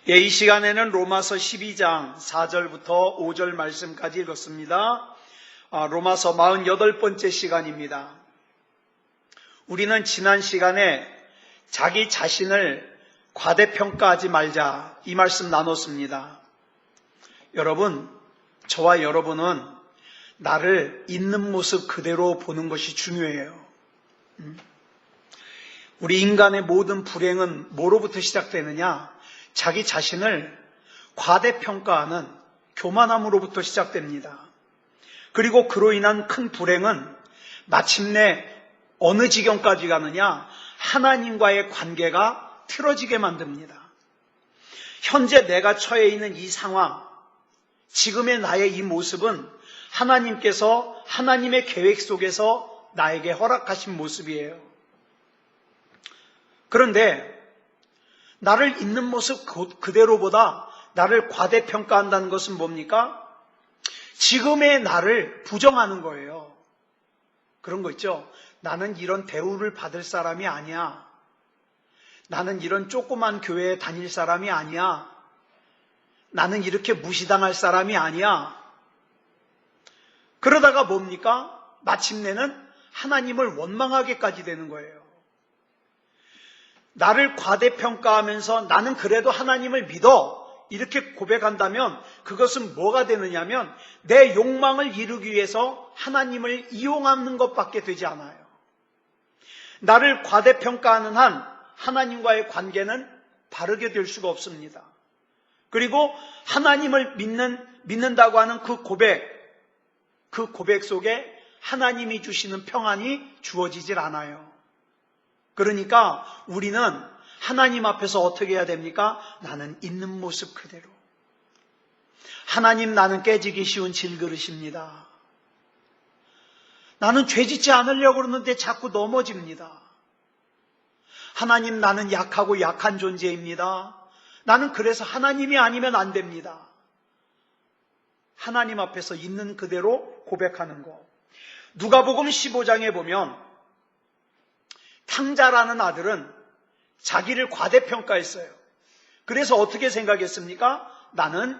이 시간에는 로마서 12장 4절부터 5절 말씀까지 읽었습니다. 로마서 48번째 시간입니다. 우리는 지난 시간에 자기 자신을 과대평가하지 말자 이 말씀 나눴습니다. 여러분, 저와 여러분은 나를 있는 모습 그대로 보는 것이 중요해요. 우리 인간의 모든 불행은 뭐로부터 시작되느냐? 자기 자신을 과대평가하는 교만함으로부터 시작됩니다. 그리고 그로 인한 큰 불행은 마침내 어느 지경까지 가느냐? 하나님과의 관계가 틀어지게 만듭니다. 현재 내가 처해 있는 이 상황, 지금의 나의 이 모습은 하나님께서 하나님의 계획 속에서 나에게 허락하신 모습이에요. 그런데 나를 있는 모습 그대로보다 나를 과대평가한다는 것은 뭡니까? 지금의 나를 부정하는 거예요. 그런 거 있죠. 나는 이런 대우를 받을 사람이 아니야. 나는 이런 조그만 교회에 다닐 사람이 아니야. 나는 이렇게 무시당할 사람이 아니야. 그러다가 뭡니까? 마침내는 하나님을 원망하게까지 되는 거예요. 나를 과대평가하면서 나는 그래도 하나님을 믿어 이렇게 고백한다면 그것은 뭐가 되느냐면 내 욕망을 이루기 위해서 하나님을 이용하는 것밖에 되지 않아요. 나를 과대평가하는 한 하나님과의 관계는 바르게 될 수가 없습니다. 그리고 하나님을 믿는다고 하는 그 고백 속에 하나님이 주시는 평안이 주어지질 않아요. 그러니까 우리는 하나님 앞에서 어떻게 해야 됩니까? 나는 있는 모습 그대로. 하나님, 나는 깨지기 쉬운 질그릇입니다. 나는 죄짓지 않으려고 그러는데 자꾸 넘어집니다. 하나님, 나는 약하고 약한 존재입니다. 나는 그래서 하나님이 아니면 안 됩니다. 하나님 앞에서 있는 그대로 고백하는 거. 누가복음 15장에 보면 탕자라는 아들은 자기를 과대평가했어요. 그래서 어떻게 생각했습니까? 나는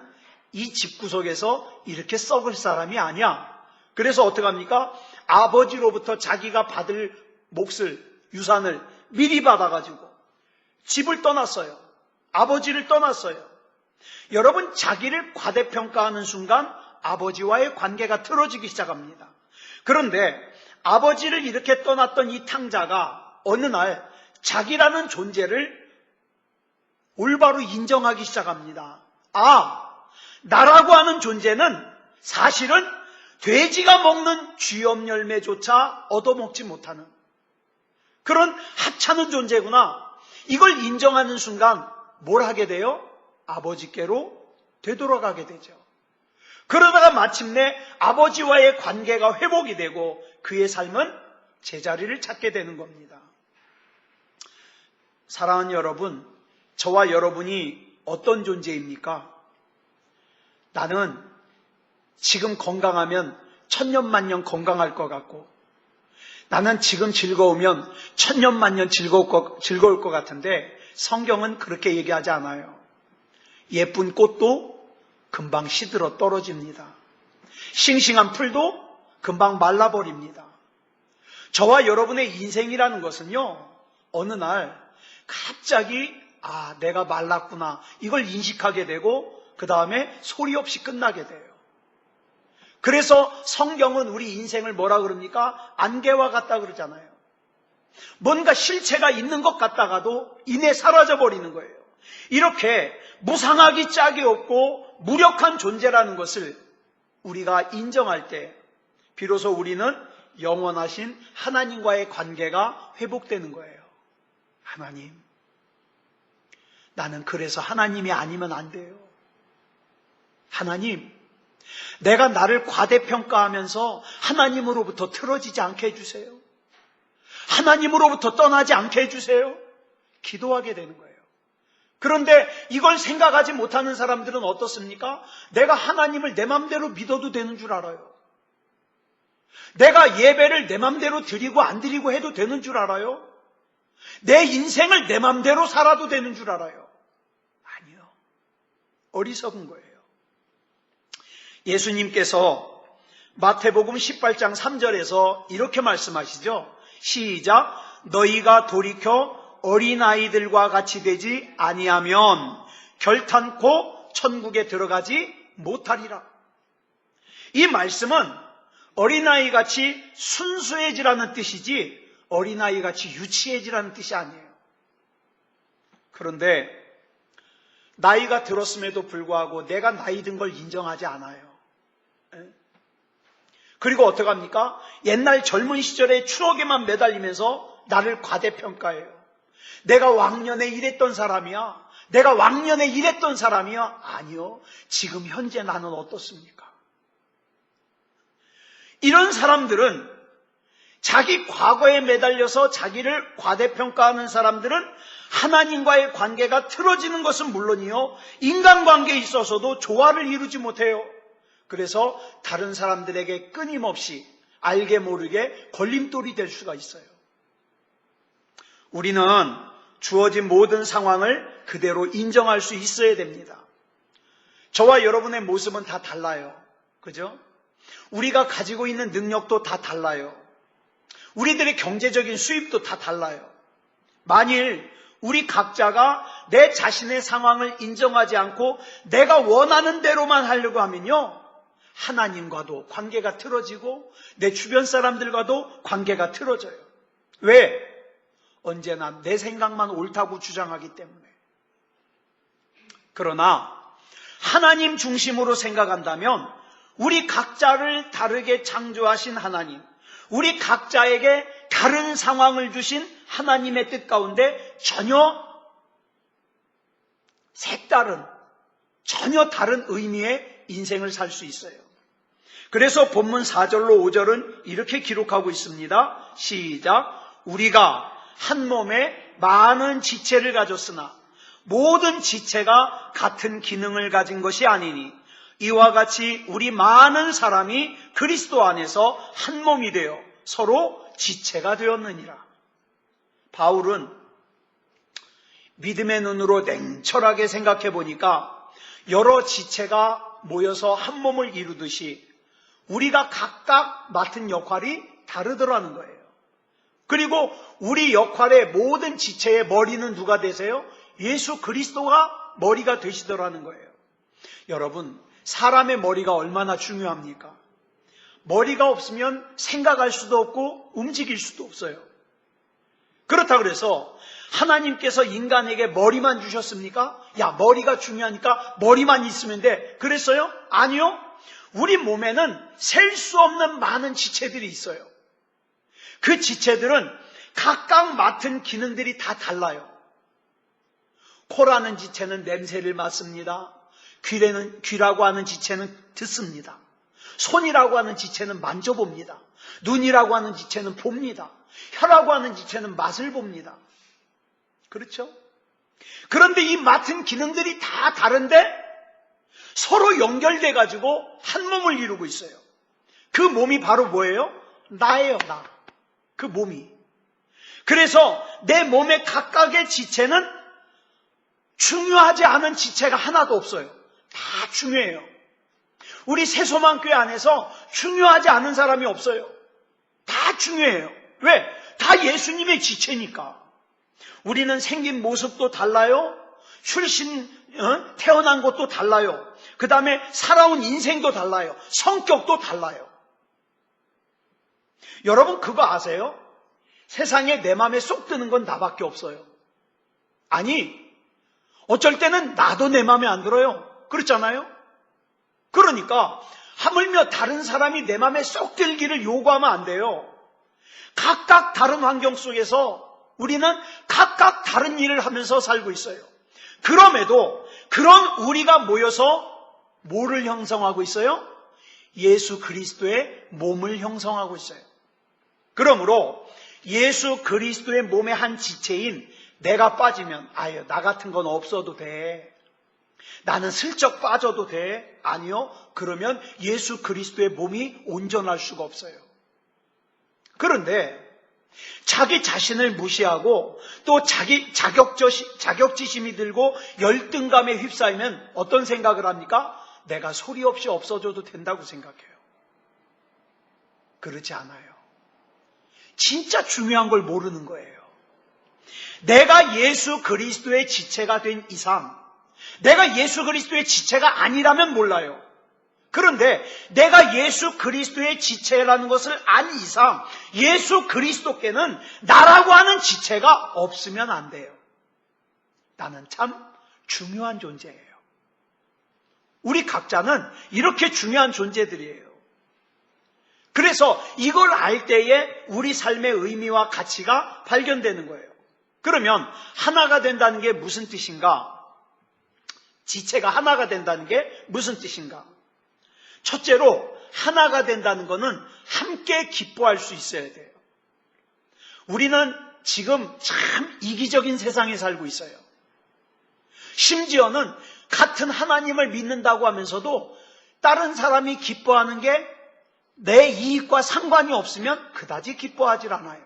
이 집구석에서 이렇게 썩을 사람이 아니야. 그래서 어떻게 합니까? 아버지로부터 자기가 받을 몫을, 유산을 미리 받아가지고 집을 떠났어요. 아버지를 떠났어요. 여러분, 자기를 과대평가하는 순간 아버지와의 관계가 틀어지기 시작합니다. 그런데 아버지를 이렇게 떠났던 이 탕자가 어느 날 자기라는 존재를 올바로 인정하기 시작합니다. 나라고 하는 존재는 사실은 돼지가 먹는 쥐염 열매조차 얻어먹지 못하는 그런 하찮은 존재구나. 이걸 인정하는 순간 뭘 하게 돼요? 아버지께로 되돌아가게 되죠. 그러다가 마침내 아버지와의 관계가 회복이 되고 그의 삶은 제자리를 찾게 되는 겁니다. 사랑하는 여러분, 저와 여러분이 어떤 존재입니까? 나는 지금 건강하면 천년만년 건강할 것 같고, 나는 지금 즐거우면 천년만년 즐거울 것 같은데 성경은 그렇게 얘기하지 않아요. 예쁜 꽃도 금방 시들어 떨어집니다. 싱싱한 풀도 금방 말라버립니다. 저와 여러분의 인생이라는 것은요, 어느 날 갑자기 내가 말랐구나 이걸 인식하게 되고 그 다음에 소리 없이 끝나게 돼요. 그래서 성경은 우리 인생을 뭐라 그럽니까? 안개와 같다 그러잖아요. 뭔가 실체가 있는 것 같다가도 이내 사라져버리는 거예요. 이렇게 무상하기 짝이 없고 무력한 존재라는 것을 우리가 인정할 때 비로소 우리는 영원하신 하나님과의 관계가 회복되는 거예요. 하나님, 나는 그래서 하나님이 아니면 안 돼요. 하나님, 내가 나를 과대평가하면서 하나님으로부터 틀어지지 않게 해주세요. 하나님으로부터 떠나지 않게 해주세요. 기도하게 되는 거예요. 그런데 이걸 생각하지 못하는 사람들은 어떻습니까? 내가 하나님을 내 맘대로 믿어도 되는 줄 알아요. 내가 예배를 내 맘대로 드리고 안 드리고 해도 되는 줄 알아요. 내 인생을 내 맘대로 살아도 되는 줄 알아요. 아니요. 어리석은 거예요. 예수님께서 마태복음 18장 3절에서 이렇게 말씀하시죠. 시작. 너희가 돌이켜 어린아이들과 같이 되지 아니하면 결탄코 천국에 들어가지 못하리라. 이 말씀은 어린아이같이 순수해지라는 뜻이지 어린아이같이 유치해지라는 뜻이 아니에요. 그런데 나이가 들었음에도 불구하고 내가 나이 든 걸 인정하지 않아요. 그리고 어떡합니까? 옛날 젊은 시절의 추억에만 매달리면서 나를 과대평가해요. 내가 왕년에 이랬던 사람이야. 내가 왕년에 이랬던 사람이야. 아니요. 지금 현재 나는 어떻습니까? 이런 사람들은 자기 과거에 매달려서 자기를 과대평가하는 사람들은 하나님과의 관계가 틀어지는 것은 물론이요. 인간관계에 있어서도 조화를 이루지 못해요. 그래서 다른 사람들에게 끊임없이 알게 모르게 걸림돌이 될 수가 있어요. 우리는 주어진 모든 상황을 그대로 인정할 수 있어야 됩니다. 저와 여러분의 모습은 다 달라요. 그죠? 우리가 가지고 있는 능력도 다 달라요. 우리들의 경제적인 수입도 다 달라요. 만일 우리 각자가 내 자신의 상황을 인정하지 않고 내가 원하는 대로만 하려고 하면요. 하나님과도 관계가 틀어지고 내 주변 사람들과도 관계가 틀어져요. 왜? 언제나 내 생각만 옳다고 주장하기 때문에. 그러나 하나님 중심으로 생각한다면 우리 각자를 다르게 창조하신 하나님, 우리 각자에게 다른 상황을 주신 하나님의 뜻 가운데 전혀 색다른, 전혀 다른 의미의 인생을 살 수 있어요. 그래서 본문 4절로 5절은 이렇게 기록하고 있습니다. 시작. 우리가 한 몸에 많은 지체를 가졌으나 모든 지체가 같은 기능을 가진 것이 아니니 이와 같이 우리 많은 사람이 그리스도 안에서 한 몸이 되어 서로 지체가 되었느니라. 바울은 믿음의 눈으로 냉철하게 생각해 보니까 여러 지체가 모여서 한 몸을 이루듯이 우리가 각각 맡은 역할이 다르더라는 거예요. 그리고 우리 역할의 모든 지체의 머리는 누가 되세요? 예수 그리스도가 머리가 되시더라는 거예요. 여러분, 사람의 머리가 얼마나 중요합니까? 머리가 없으면 생각할 수도 없고 움직일 수도 없어요. 그렇다 그래서 하나님께서 인간에게 머리만 주셨습니까? 야, 머리가 중요하니까 머리만 있으면 돼. 그랬어요? 아니요. 우리 몸에는 셀 수 없는 많은 지체들이 있어요. 그 지체들은 각각 맡은 기능들이 다 달라요. 코라는 지체는 냄새를 맡습니다. 귀라고 하는 지체는 듣습니다. 손이라고 하는 지체는 만져봅니다. 눈이라고 하는 지체는 봅니다. 혀라고 하는 지체는 맛을 봅니다. 그렇죠? 그런데 이 맡은 기능들이 다 다른데 서로 연결돼 가지고 한 몸을 이루고 있어요. 그 몸이 바로 뭐예요? 나예요, 나. 그 몸이. 그래서 내 몸의 각각의 지체는 중요하지 않은 지체가 하나도 없어요. 다 중요해요. 우리 새소망교회 안에서 중요하지 않은 사람이 없어요. 다 중요해요. 왜? 다 예수님의 지체니까. 우리는 생긴 모습도 달라요. 태어난 것도 달라요. 그 다음에 살아온 인생도 달라요. 성격도 달라요. 여러분 그거 아세요? 세상에 내 마음에 쏙 드는 건 나밖에 없어요. 아니, 어쩔 때는 나도 내 마음에 안 들어요. 그렇잖아요? 그러니까 하물며 다른 사람이 내 마음에 쏙 들기를 요구하면 안 돼요. 각각 다른 환경 속에서 우리는 각각 다른 일을 하면서 살고 있어요. 그럼에도 그런 우리가 모여서 뭐를 형성하고 있어요? 예수 그리스도의 몸을 형성하고 있어요. 그러므로 예수 그리스도의 몸의 한 지체인 내가 빠지면 아유, 나 같은 건 없어도 돼. 나는 슬쩍 빠져도 돼. 아니요. 그러면 예수 그리스도의 몸이 온전할 수가 없어요. 그런데 자기 자신을 무시하고 또 자기 자격지심이 들고 열등감에 휩싸이면 어떤 생각을 합니까? 내가 소리 없이 없어져도 된다고 생각해요. 그렇지 않아요. 진짜 중요한 걸 모르는 거예요. 내가 예수 그리스도의 지체가 된 이상, 내가 예수 그리스도의 지체가 아니라면 몰라요. 그런데 내가 예수 그리스도의 지체라는 것을 안 이상 예수 그리스도께는 나라고 하는 지체가 없으면 안 돼요. 나는 참 중요한 존재예요. 우리 각자는 이렇게 중요한 존재들이에요. 그래서 이걸 알 때에 우리 삶의 의미와 가치가 발견되는 거예요. 그러면 하나가 된다는 게 무슨 뜻인가? 지체가 하나가 된다는 게 무슨 뜻인가? 첫째로 하나가 된다는 것은 함께 기뻐할 수 있어야 돼요. 우리는 지금 참 이기적인 세상에 살고 있어요. 심지어는 같은 하나님을 믿는다고 하면서도 다른 사람이 기뻐하는 게 내 이익과 상관이 없으면 그다지 기뻐하질 않아요.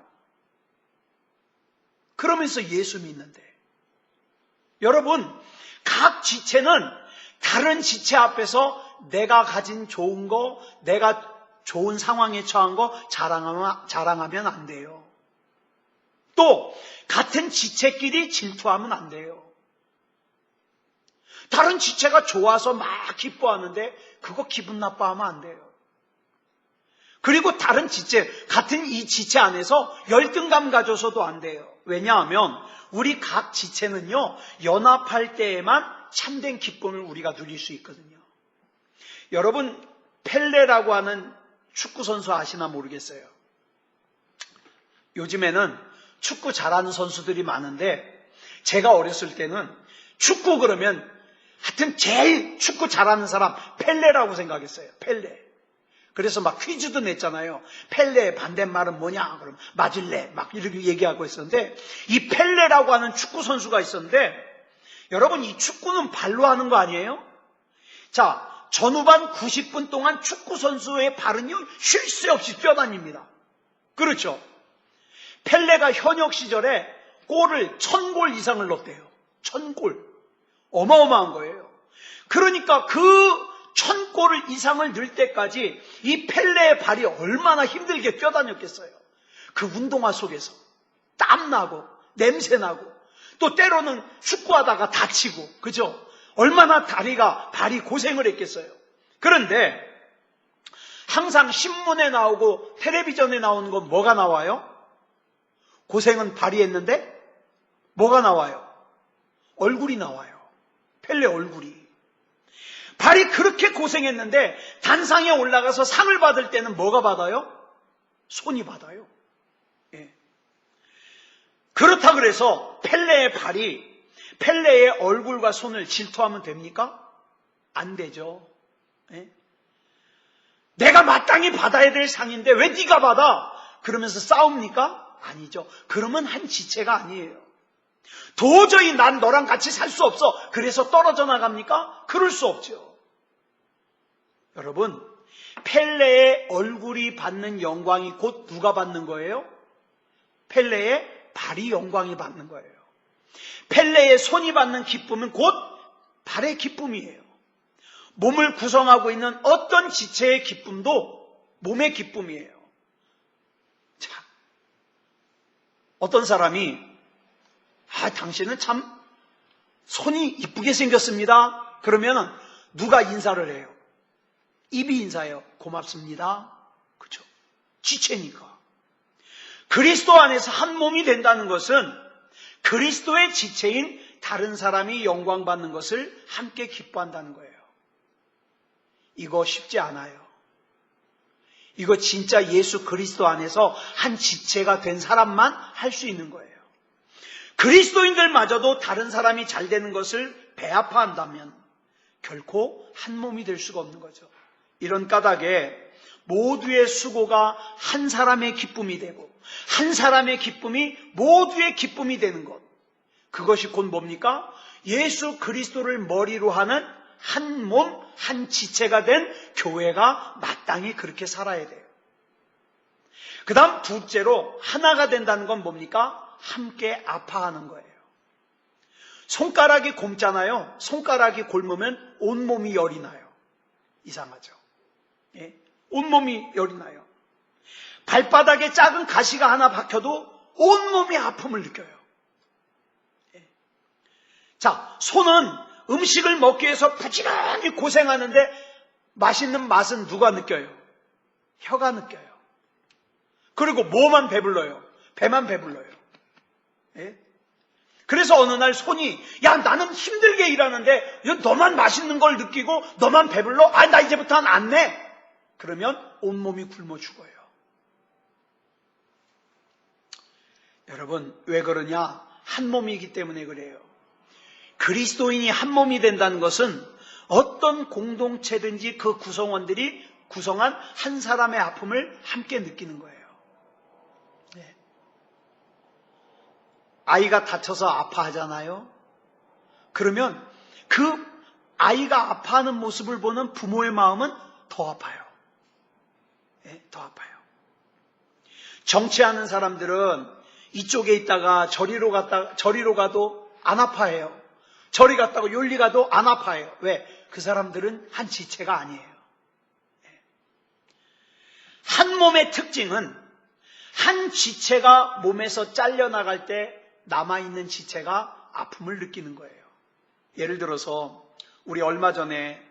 그러면서 예수 믿는데, 여러분, 각 지체는 다른 지체 앞에서 내가 가진 좋은 거, 내가 좋은 상황에 처한 거 자랑하면 안 돼요. 또 같은 지체끼리 질투하면 안 돼요. 다른 지체가 좋아서 막 기뻐하는데 그거 기분 나빠하면 안 돼요. 그리고 다른 지체, 같은 이 지체 안에서 열등감 가져서도 안 돼요. 왜냐하면 우리 각 지체는요, 연합할 때에만 참된 기쁨을 우리가 누릴 수 있거든요. 여러분, 펠레라고 하는 축구선수 아시나 모르겠어요. 요즘에는 축구 잘하는 선수들이 많은데 제가 어렸을 때는 축구 그러면 하여튼 제일 축구 잘하는 사람 펠레라고 생각했어요. 펠레. 그래서 막 퀴즈도 냈잖아요. 펠레의 반대말은 뭐냐? 그럼 맞을래? 막 이렇게 얘기하고 있었는데 이 펠레라고 하는 축구 선수가 있었는데 여러분 이 축구는 발로 하는 거 아니에요? 자, 전후반 90분 동안 축구 선수의 발은요 쉴 새 없이 뛰어다닙니다. 그렇죠? 펠레가 현역 시절에 골을 1000골 이상을 넣었대요. 1000골. 어마어마한 거예요. 그러니까 그 1000골 이상을 넣을 때까지 이 펠레의 발이 얼마나 힘들게 뛰어다녔겠어요. 그 운동화 속에서 땀나고 냄새나고 또 때로는 축구하다가 다치고, 그죠? 얼마나 발이 고생을 했겠어요. 그런데 항상 신문에 나오고 텔레비전에 나오는 건 뭐가 나와요? 고생은 발이 했는데 뭐가 나와요? 얼굴이 나와요. 펠레 얼굴이. 발이 그렇게 고생했는데 단상에 올라가서 상을 받을 때는 뭐가 받아요? 손이 받아요. 예. 그렇다 그래서 펠레의 얼굴과 손을 질투하면 됩니까? 안 되죠. 예? 내가 마땅히 받아야 될 상인데 왜 네가 받아? 그러면서 싸웁니까? 아니죠. 그러면 한 지체가 아니에요. 도저히 난 너랑 같이 살 수 없어. 그래서 떨어져 나갑니까? 그럴 수 없죠. 여러분, 펠레의 얼굴이 받는 영광이 곧 누가 받는 거예요? 펠레의 발이 영광이 받는 거예요. 펠레의 손이 받는 기쁨은 곧 발의 기쁨이에요. 몸을 구성하고 있는 어떤 지체의 기쁨도 몸의 기쁨이에요. 자, 어떤 사람이 당신은 참 손이 이쁘게 생겼습니다. 그러면 누가 인사를 해요? 입이 인사해요. 고맙습니다. 그렇죠? 지체니까. 그리스도 안에서 한 몸이 된다는 것은 그리스도의 지체인 다른 사람이 영광 받는 것을 함께 기뻐한다는 거예요. 이거 쉽지 않아요. 이거 진짜 예수 그리스도 안에서 한 지체가 된 사람만 할 수 있는 거예요. 그리스도인들마저도 다른 사람이 잘 되는 것을 배아파한다면 결코 한 몸이 될 수가 없는 거죠. 이런 까닭에 모두의 수고가 한 사람의 기쁨이 되고 한 사람의 기쁨이 모두의 기쁨이 되는 것, 그것이 곧 뭡니까? 예수 그리스도를 머리로 하는 한 몸, 한 지체가 된 교회가 마땅히 그렇게 살아야 돼요. 그 다음 둘째로 하나가 된다는 건 뭡니까? 함께 아파하는 거예요. 손가락이 곪잖아요. 손가락이 곪으면 온몸이 열이 나요. 이상하죠? 예? 온몸이 열이 나요. 발바닥에 작은 가시가 하나 박혀도 온몸이 아픔을 느껴요. 예. 자, 손은 음식을 먹기 위해서 부지런히 고생하는데 맛있는 맛은 누가 느껴요? 혀가 느껴요. 그리고 뭐만 배불러요? 배만 배불러요. 예? 그래서 어느 날 손이 야 나는 힘들게 일하는데 너만 맛있는 걸 느끼고 너만 배불러? 아 나 이제부터는 안 내. 그러면 온몸이 굶어 죽어요. 여러분 왜 그러냐? 한 몸이기 때문에 그래요. 그리스도인이 한 몸이 된다는 것은 어떤 공동체든지 그 구성원들이 구성한 한 사람의 아픔을 함께 느끼는 거예요. 네. 아이가 다쳐서 아파하잖아요. 그러면 그 아이가 아파하는 모습을 보는 부모의 마음은 더 아파요. 네, 더 아파요. 정치하는 사람들은 이쪽에 있다가 저리로 가도 안 아파해요. 저리 갔다가 요리 가도 안 아파해요. 왜? 그 사람들은 한 지체가 아니에요. 한 몸의 특징은 한 지체가 몸에서 잘려나갈 때 남아있는 지체가 아픔을 느끼는 거예요. 예를 들어서 우리 얼마 전에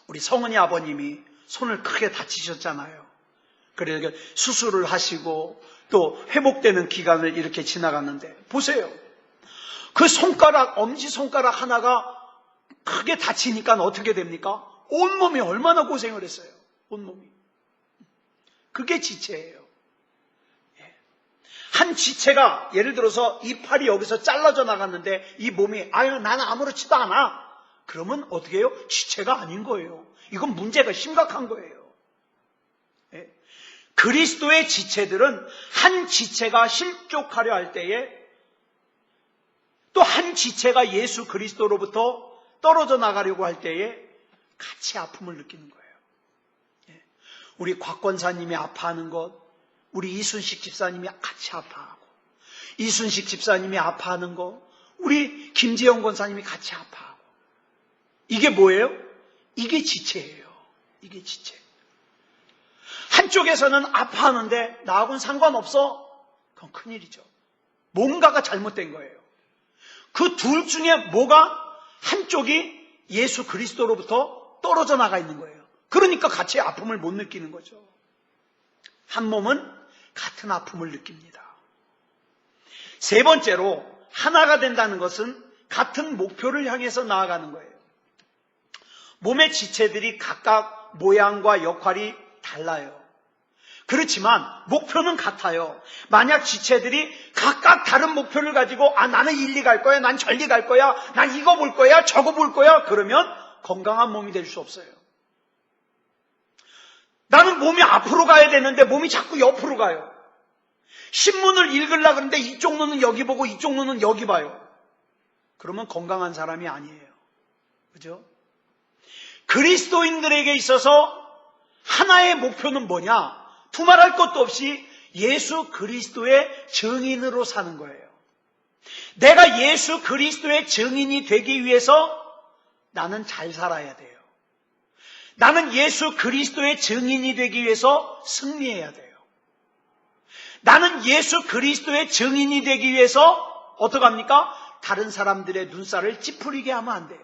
우리 성은이 아버님이 손을 크게 다치셨잖아요. 그래서 수술을 하시고 또 회복되는 기간을 이렇게 지나갔는데 보세요. 그 손가락, 엄지손가락 하나가 크게 다치니까 어떻게 됩니까? 온몸이 얼마나 고생을 했어요. 온몸이. 그게 지체예요. 한 지체가 예를 들어서 이 팔이 여기서 잘라져 나갔는데 이 몸이 아유 나는 아무렇지도 않아. 그러면 어떻게 해요? 지체가 아닌 거예요. 이건 문제가 심각한 거예요. 그리스도의 지체들은 한 지체가 실족하려 할 때에 또 한 지체가 예수 그리스도로부터 떨어져 나가려고 할 때에 같이 아픔을 느끼는 거예요. 우리 곽 권사님이 아파하는 것, 우리 이순식 집사님이 같이 아파하고, 이순식 집사님이 아파하는 것, 우리 김재영 권사님이 같이 아파하고. 이게 뭐예요? 이게 지체예요. 이게 지체. 한쪽에서는 아파하는데 나하고는 상관없어? 그건 큰일이죠. 뭔가가 잘못된 거예요. 그 둘 중에 뭐가 한쪽이 예수 그리스도로부터 떨어져 나가 있는 거예요. 그러니까 같이 아픔을 못 느끼는 거죠. 한 몸은 같은 아픔을 느낍니다. 세 번째로 하나가 된다는 것은 같은 목표를 향해서 나아가는 거예요. 몸의 지체들이 각각 모양과 역할이 달라요. 그렇지만 목표는 같아요. 만약 지체들이 각각 다른 목표를 가지고 나는 일리 갈 거야, 난 절리 갈 거야, 난 이거 볼 거야, 저거 볼 거야 그러면 건강한 몸이 될 수 없어요. 나는 몸이 앞으로 가야 되는데 몸이 자꾸 옆으로 가요. 신문을 읽으려고 하는데 이쪽 눈은 여기 보고 이쪽 눈은 여기 봐요. 그러면 건강한 사람이 아니에요. 그죠? 그리스도인들에게 있어서 하나의 목표는 뭐냐? 두말할 것도 없이 예수 그리스도의 증인으로 사는 거예요. 내가 예수 그리스도의 증인이 되기 위해서 나는 잘 살아야 돼요. 나는 예수 그리스도의 증인이 되기 위해서 승리해야 돼요. 나는 예수 그리스도의 증인이 되기 위해서 어떡합니까? 다른 사람들의 눈살을 찌푸리게 하면 안 돼요.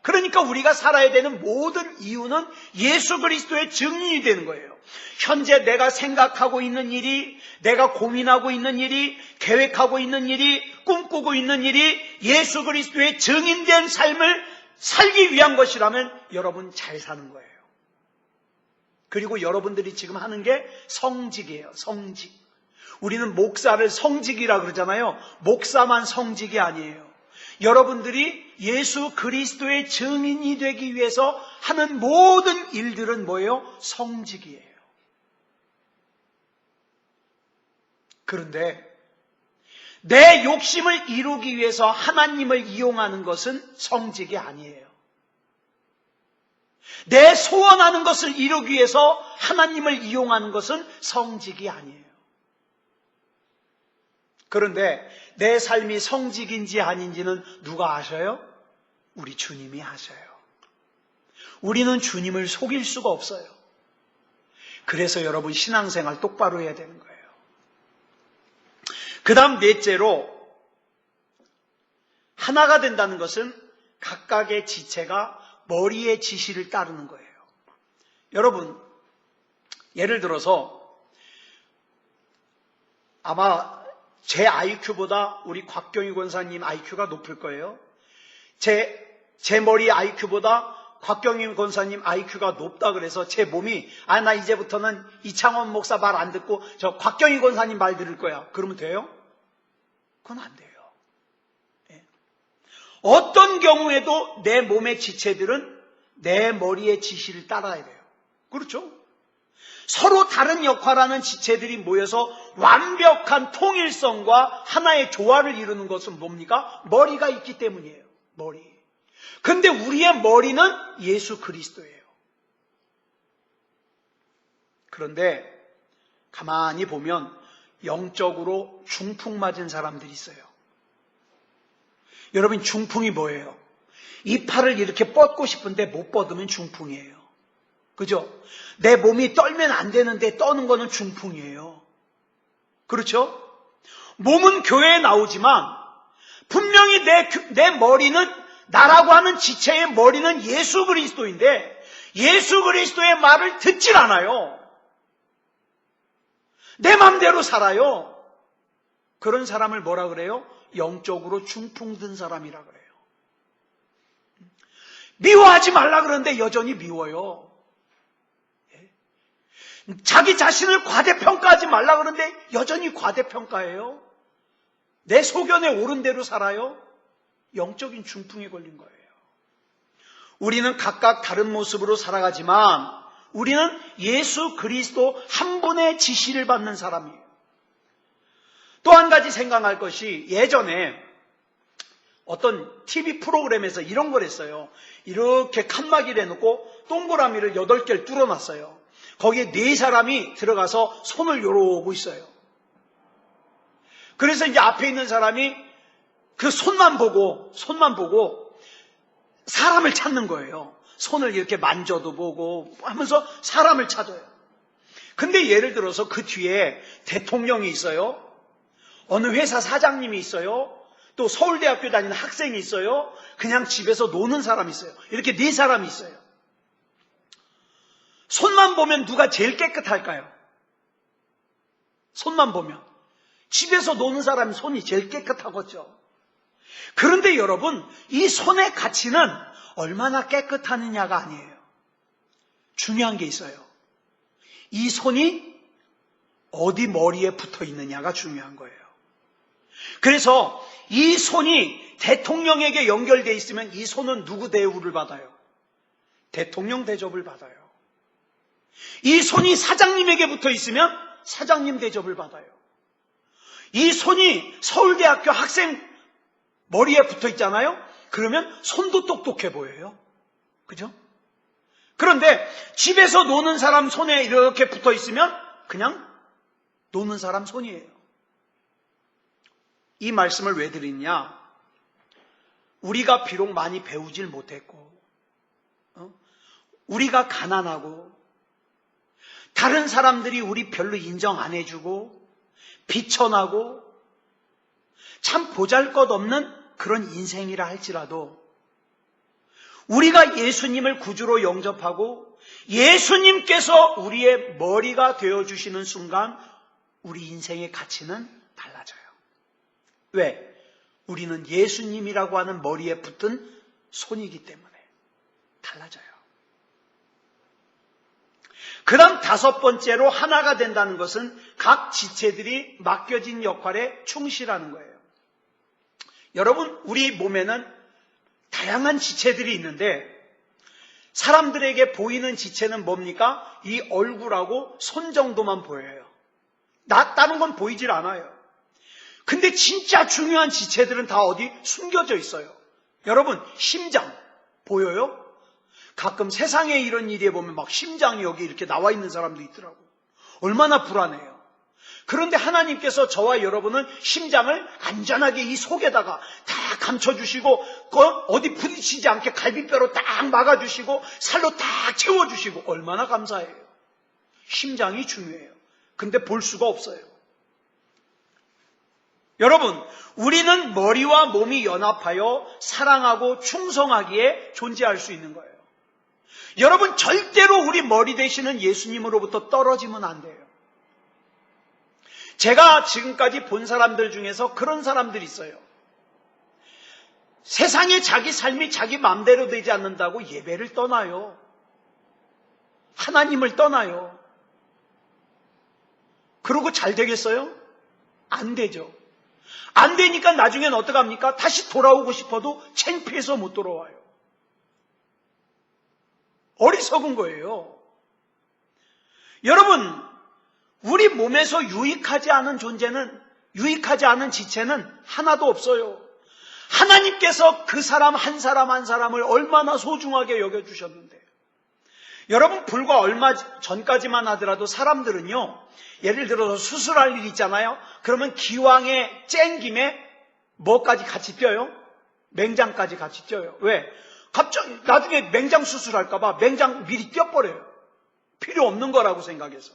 그러니까 우리가 살아야 되는 모든 이유는 예수 그리스도의 증인이 되는 거예요. 현재 내가 생각하고 있는 일이, 내가 고민하고 있는 일이, 계획하고 있는 일이, 꿈꾸고 있는 일이 예수 그리스도의 증인된 삶을 살기 위한 것이라면 여러분 잘 사는 거예요. 그리고 여러분들이 지금 하는 게 성직이에요. 성직. 우리는 목사를 성직이라 그러잖아요. 목사만 성직이 아니에요. 여러분들이 예수 그리스도의 증인이 되기 위해서 하는 모든 일들은 뭐예요? 성직이에요. 그런데 내 욕심을 이루기 위해서 하나님을 이용하는 것은 성직이 아니에요. 내 소원하는 것을 이루기 위해서 하나님을 이용하는 것은 성직이 아니에요. 그런데 내 삶이 성직인지 아닌지는 누가 아셔요? 우리 주님이 아셔요. 우리는 주님을 속일 수가 없어요. 그래서 여러분 신앙생활 똑바로 해야 되는 거예요. 그 다음 넷째로 하나가 된다는 것은 각각의 지체가 머리의 지시를 따르는 거예요. 여러분 예를 들어서 아마 제 IQ보다 우리 곽경희 권사님 IQ가 높을 거예요. 제 머리 IQ보다 곽경희 권사님 IQ가 높다 그래서 제 몸이 나 이제부터는 이창원 목사 말 안 듣고 저 곽경희 권사님 말 들을 거야. 그러면 돼요? 그건 안 돼요. 예. 어떤 경우에도 내 몸의 지체들은 내 머리의 지시를 따라야 돼요. 그렇죠? 서로 다른 역할하는 지체들이 모여서 완벽한 통일성과 하나의 조화를 이루는 것은 뭡니까? 머리가 있기 때문이에요. 머리. 근데 우리의 머리는 예수 그리스도예요. 그런데 가만히 보면 영적으로 중풍 맞은 사람들이 있어요. 여러분 중풍이 뭐예요? 이 팔을 이렇게 뻗고 싶은데 못 뻗으면 중풍이에요. 그죠? 내 몸이 떨면 안 되는데 떠는 거는 중풍이에요. 그렇죠? 몸은 교회에 나오지만 분명히 내 머리는 나라고 하는 지체의 머리는 예수 그리스도인데 예수 그리스도의 말을 듣질 않아요. 내 맘대로 살아요. 그런 사람을 뭐라 그래요? 영적으로 중풍 든 사람이라 그래요. 미워하지 말라 그러는데 여전히 미워요. 자기 자신을 과대평가하지 말라 그러는데 여전히 과대평가해요. 내 소견에 옳은 대로 살아요. 영적인 중풍에 걸린 거예요. 우리는 각각 다른 모습으로 살아가지만 우리는 예수 그리스도 한 분의 지시를 받는 사람이에요. 또 한 가지 생각할 것이 예전에 어떤 TV 프로그램에서 이런 걸 했어요. 이렇게 칸막이를 해놓고 동그라미를 8개를 뚫어놨어요. 거기에 4사람이 들어가서 손을 요러고 있어요. 그래서 이제 앞에 있는 사람이 그 손만 보고 사람을 찾는 거예요. 손을 이렇게 만져도 보고 하면서 사람을 찾아요. 근데 예를 들어서 그 뒤에 대통령이 있어요. 어느 회사 사장님이 있어요. 또 서울대학교 다니는 학생이 있어요. 그냥 집에서 노는 사람이 있어요. 이렇게 4사람이 있어요. 손만 보면 누가 제일 깨끗할까요? 손만 보면. 집에서 노는 사람이 손이 제일 깨끗하겠죠. 그런데 여러분, 이 손의 가치는 얼마나 깨끗하느냐가 아니에요. 중요한 게 있어요. 이 손이 어디 머리에 붙어 있느냐가 중요한 거예요. 그래서 이 손이 대통령에게 연결되어 있으면 이 손은 누구 대우를 받아요? 대통령 대접을 받아요. 이 손이 사장님에게 붙어 있으면 사장님 대접을 받아요. 이 손이 서울대학교 학생 머리에 붙어 있잖아요. 그러면 손도 똑똑해 보여요. 그죠? 그런데 집에서 노는 사람 손에 이렇게 붙어 있으면 그냥 노는 사람 손이에요. 이 말씀을 왜 드리냐? 우리가 비록 많이 배우질 못했고 우리가 가난하고 다른 사람들이 우리 별로 인정 안 해주고 비천하고 참 보잘것없는 그런 인생이라 할지라도 우리가 예수님을 구주로 영접하고 예수님께서 우리의 머리가 되어주시는 순간 우리 인생의 가치는 달라져요. 왜? 우리는 예수님이라고 하는 머리에 붙은 손이기 때문에 달라져요. 그 다음 5번째로 하나가 된다는 것은 각 지체들이 맡겨진 역할에 충실하는 거예요. 여러분, 우리 몸에는 다양한 지체들이 있는데 사람들에게 보이는 지체는 뭡니까? 이 얼굴하고 손 정도만 보여요. 다른 건 보이질 않아요. 근데 진짜 중요한 지체들은 다 어디 숨겨져 있어요. 여러분, 심장 보여요? 가끔 세상에 이런 일에 보면 막 심장이 여기 이렇게 나와 있는 사람도 있더라고. 얼마나 불안해요. 그런데 하나님께서 저와 여러분은 심장을 안전하게 이 속에다가 다 감춰주시고 어디 부딪히지 않게 갈비뼈로 딱 막아주시고 살로 딱 채워주시고 얼마나 감사해요. 심장이 중요해요. 근데 볼 수가 없어요. 여러분, 우리는 머리와 몸이 연합하여 사랑하고 충성하기에 존재할 수 있는 거예요. 여러분, 절대로 우리 머리 되시는 예수님으로부터 떨어지면 안 돼요. 제가 지금까지 본 사람들 중에서 그런 사람들이 있어요. 세상에 자기 삶이 자기 마음대로 되지 않는다고 예배를 떠나요. 하나님을 떠나요. 그러고 잘 되겠어요? 안 되죠. 안 되니까 나중엔 어떡합니까? 다시 돌아오고 싶어도 창피해서 못 돌아와요. 어리석은 거예요. 여러분, 우리 몸에서 유익하지 않은 존재는, 유익하지 않은 지체는 하나도 없어요. 하나님께서 그 사람 한 사람 한 사람을 얼마나 소중하게 여겨주셨는데. 여러분, 불과 얼마 전까지만 하더라도 사람들은요, 예를 들어서 수술할 일 있잖아요. 그러면 기왕에 쨍 김에 뭐까지 같이 떼어요? 맹장까지 같이 떼어요. 왜? 갑자기 나중에 맹장 수술할까봐 맹장 미리 떼어버려요. 필요 없는 거라고 생각해서.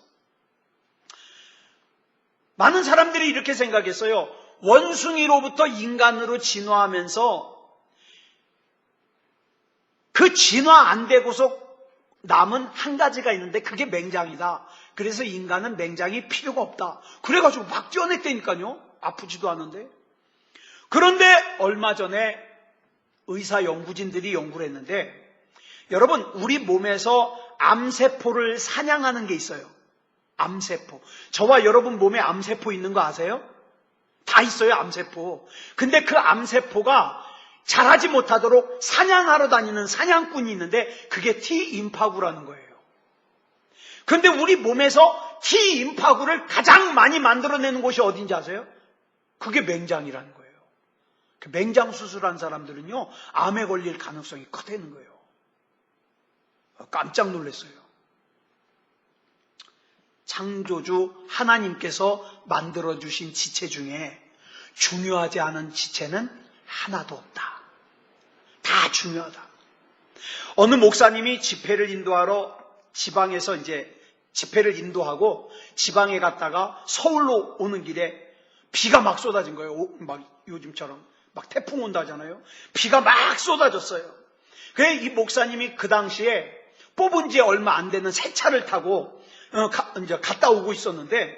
많은 사람들이 이렇게 생각했어요. 원숭이로부터 인간으로 진화하면서 그 진화 안 되고서 남은 한 가지가 있는데 그게 맹장이다. 그래서 인간은 맹장이 필요가 없다. 그래가지고 막 떼어냈다니까요. 아프지도 않은데. 그런데 얼마 전에 의사 연구진들이 연구를 했는데, 여러분, 우리 몸에서 암세포를 사냥하는 게 있어요. 암세포. 저와 여러분 몸에 암세포 있는 거 아세요? 다 있어요, 암세포. 근데 그 암세포가 자라지 못하도록 사냥하러 다니는 사냥꾼이 있는데 그게 T임파구라는 거예요. 그런데 우리 몸에서 T임파구를 가장 많이 만들어내는 곳이 어딘지 아세요? 그게 맹장이라는 거예요. 그 맹장 수술한 사람들은요, 암에 걸릴 가능성이 커지는 거예요. 깜짝 놀랐어요. 창조주 하나님께서 만들어주신 지체 중에 중요하지 않은 지체는 하나도 없다. 다 중요하다. 어느 목사님이 집회를 인도하러 지방에서 이제 집회를 인도하고 지방에 갔다가 서울로 오는 길에 비가 막 쏟아진 거예요. 막 요즘처럼 막 태풍 온다잖아요. 비가 막 쏟아졌어요. 그래서 이 목사님이 그 당시에 뽑은 지 얼마 안 되는 새 차를 타고 이제 갔다 오고 있었는데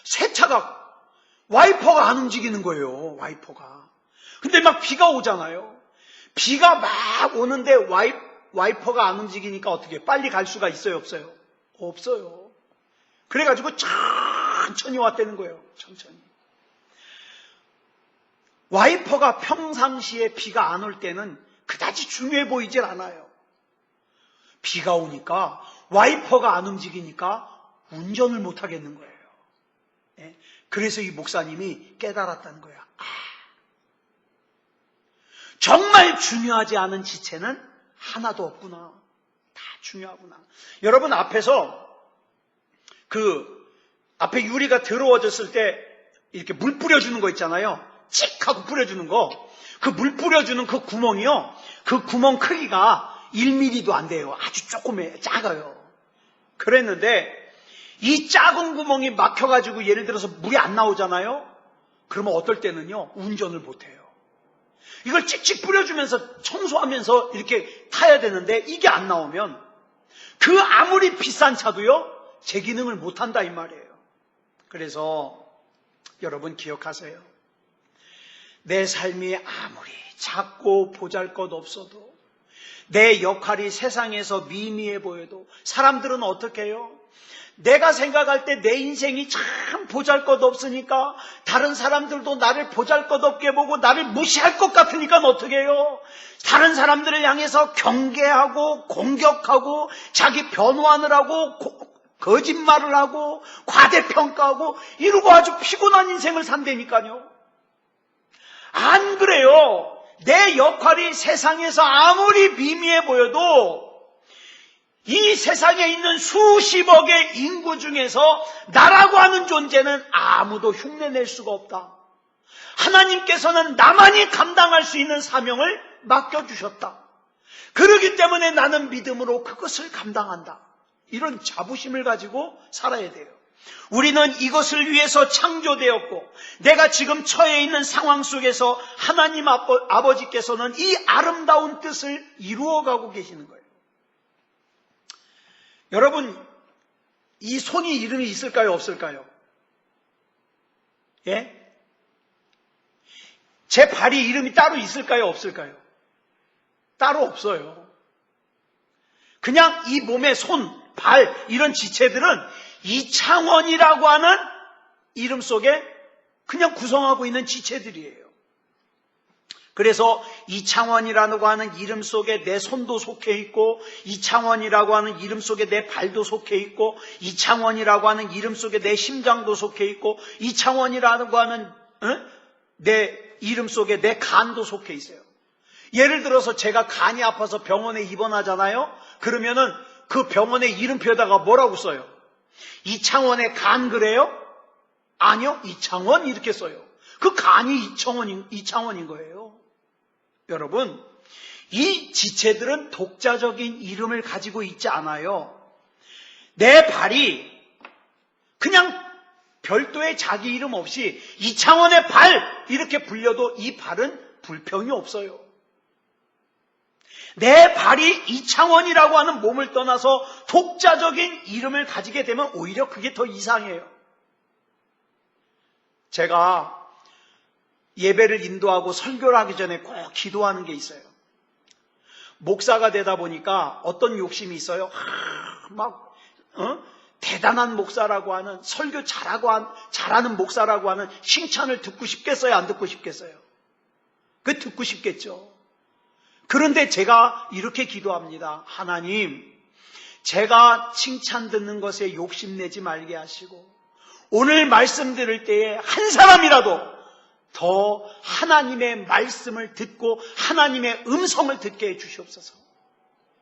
새 차가 와이퍼가 안 움직이는 거예요. 와이퍼가. 근데 막 비가 오잖아요. 비가 막 오는데 와이퍼가 안 움직이니까 어떻게 빨리 갈 수가 있어요? 없어요? 없어요. 그래가지고 천천히 왔다는 거예요. 천천히. 와이퍼가 평상시에 비가 안 올 때는 그다지 중요해 보이질 않아요. 비가 오니까 와이퍼가 안 움직이니까 운전을 못 하겠는 거예요. 예? 그래서 이 목사님이 깨달았다는 거예요. 정말 중요하지 않은 지체는 하나도 없구나. 다 중요하구나. 여러분, 앞에서 앞에 유리가 더러워졌을 때 이렇게 물 뿌려주는 거 있잖아요. 찍 하고 뿌려주는 거. 그 물 뿌려주는 그 구멍이요. 그 구멍 크기가 1mm도 안 돼요. 아주 조그매, 작아요. 그랬는데 이 작은 구멍이 막혀가지고 예를 들어서 물이 안 나오잖아요. 그러면 어떨 때는요, 운전을 못해요. 이걸 찍찍 뿌려주면서 청소하면서 이렇게 타야 되는데 이게 안 나오면 그 아무리 비싼 차도요, 제 기능을 못한다 이 말이에요. 그래서 여러분 기억하세요. 내 삶이 아무리 작고 보잘것없어도 내 역할이 세상에서 미미해 보여도 사람들은 어떻게 해요? 내가 생각할 때 내 인생이 참 보잘것없으니까 다른 사람들도 나를 보잘것없게 보고 나를 무시할 것 같으니까 어떻게 해요? 다른 사람들을 향해서 경계하고 공격하고 자기 변호안을 하고 거짓말을 하고 과대평가하고 이러고 아주 피곤한 인생을 산다니까요. 안 그래요. 내 역할이 세상에서 아무리 미미해 보여도 이 세상에 있는 수십억의 인구 중에서 나라고 하는 존재는 아무도 흉내낼 수가 없다. 하나님께서는 나만이 감당할 수 있는 사명을 맡겨주셨다. 그렇기 때문에 나는 믿음으로 그것을 감당한다. 이런 자부심을 가지고 살아야 돼요. 우리는 이것을 위해서 창조되었고 내가 지금 처해 있는 상황 속에서 하나님 아버지께서는 이 아름다운 뜻을 이루어가고 계시는 거예요. 여러분, 이 손이 이름이 있을까요? 없을까요? 예? 제 발이 이름이 따로 있을까요? 없을까요? 따로 없어요. 그냥 이 몸의 손, 발, 이런 지체들은 이창원이라고 하는 이름 속에 그냥 구성하고 있는 지체들이에요. 그래서 이창원이라고 하는 이름 속에 내 손도 속해 있고, 이창원이라고 하는 이름 속에 내 발도 속해 있고, 이창원이라고 하는 이름 속에 내 심장도 속해 있고, 이창원이라고 하는 내 이름 속에 내 간도 속해 있어요. 예를 들어서 제가 간이 아파서 병원에 입원하잖아요. 그러면은 그 병원의 이름표에다가 뭐라고 써요? 이창원의 간 그래요? 아니요, 이창원 이렇게 써요. 그 간이 이창원인 거예요. 여러분, 이 지체들은 독자적인 이름을 가지고 있지 않아요. 내 발이 그냥 별도의 자기 이름 없이 이창원의 발 이렇게 불려도 이 발은 불평이 없어요. 내 발이 이창원이라고 하는 몸을 떠나서 독자적인 이름을 가지게 되면 오히려 그게 더 이상해요. 제가 예배를 인도하고 설교를 하기 전에 꼭 기도하는 게 있어요. 목사가 되다 보니까 어떤 욕심이 있어요. 대단한 목사라고 하는, 설교 잘하는 목사라고 하는 칭찬을 듣고 싶겠어요? 안 듣고 싶겠어요? 그 듣고 싶겠죠. 그런데 제가 이렇게 기도합니다. 하나님, 제가 칭찬 듣는 것에 욕심내지 말게 하시고 오늘 말씀 들을 때에 한 사람이라도 더 하나님의 말씀을 듣고 하나님의 음성을 듣게 해 주시옵소서.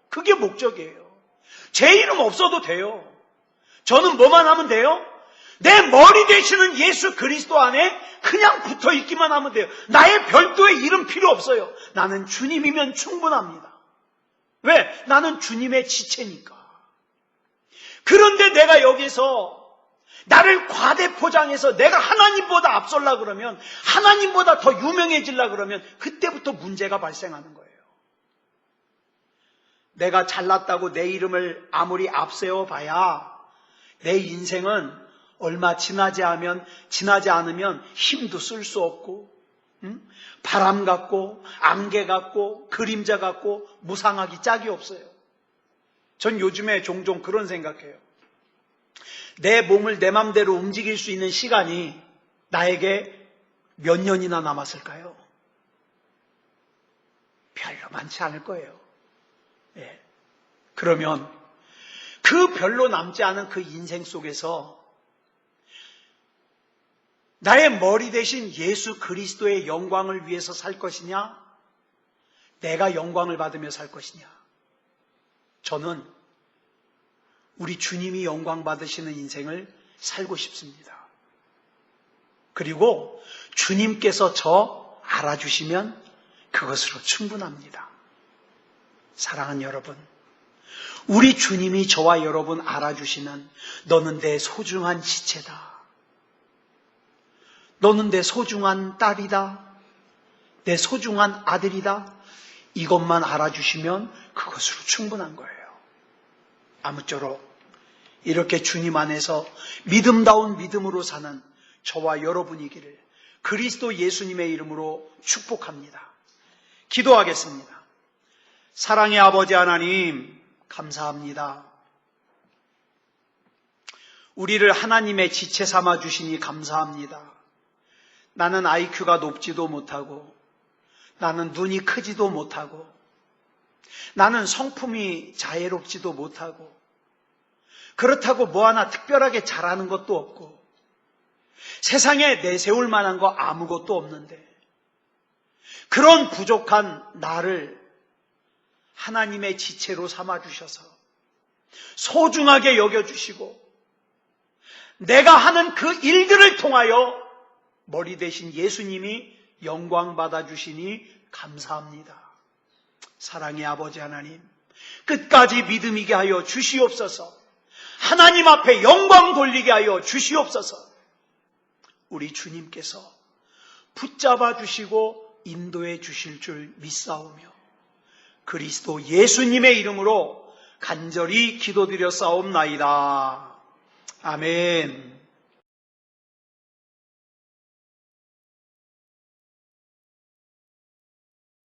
그게 목적이에요. 제 이름 없어도 돼요. 저는 뭐만 하면 돼요? 내 머리 되시는 예수 그리스도 안에 그냥 붙어 있기만 하면 돼요. 나의 별도의 이름 필요 없어요. 나는 주님이면 충분합니다. 왜? 나는 주님의 지체니까. 그런데 내가 여기서 나를 과대포장해서 내가 하나님보다 앞설라 그러면, 하나님보다 더 유명해질라 그러면 그때부터 문제가 발생하는 거예요. 내가 잘났다고 내 이름을 아무리 앞세워 봐야 내 인생은 얼마 지나지 않으면 힘도 쓸 수 없고, 바람 같고 안개 같고 그림자 같고 무상하기 짝이 없어요. 전 요즘에 종종 그런 생각해요. 내 몸을 내 맘대로 움직일 수 있는 시간이 나에게 몇 년이나 남았을까요? 별로 많지 않을 거예요. 예. 그러면 그 별로 남지 않은 그 인생 속에서 나의 머리 대신 예수 그리스도의 영광을 위해서 살 것이냐? 내가 영광을 받으며 살 것이냐? 저는 우리 주님이 영광 받으시는 인생을 살고 싶습니다. 그리고 주님께서 저 알아주시면 그것으로 충분합니다. 사랑하는 여러분, 우리 주님이 저와 여러분 알아주시면 너는 내 소중한 지체다. 너는 내 소중한 딸이다. 내 소중한 아들이다. 이것만 알아주시면 그것으로 충분한 거예요. 아무쪼록 이렇게 주님 안에서 믿음다운 믿음으로 사는 저와 여러분이기를 그리스도 예수님의 이름으로 축복합니다. 기도하겠습니다. 사랑의 아버지 하나님, 감사합니다. 우리를 하나님의 지체 삼아 주시니 감사합니다. 나는 IQ가 높지도 못하고, 나는 눈이 크지도 못하고, 나는 성품이 자애롭지도 못하고, 그렇다고 뭐 하나 특별하게 잘하는 것도 없고, 세상에 내세울 만한 거 아무것도 없는데, 그런 부족한 나를 하나님의 지체로 삼아주셔서 소중하게 여겨주시고 내가 하는 그 일들을 통하여 머리 대신 예수님이 영광 받아주시니 감사합니다. 사랑의 아버지 하나님, 끝까지 믿음이게 하여 주시옵소서. 하나님 앞에 영광 돌리게 하여 주시옵소서. 우리 주님께서 붙잡아 주시고 인도해 주실 줄 믿사오며 그리스도 예수님의 이름으로 간절히 기도드려 싸움나이다. 아멘.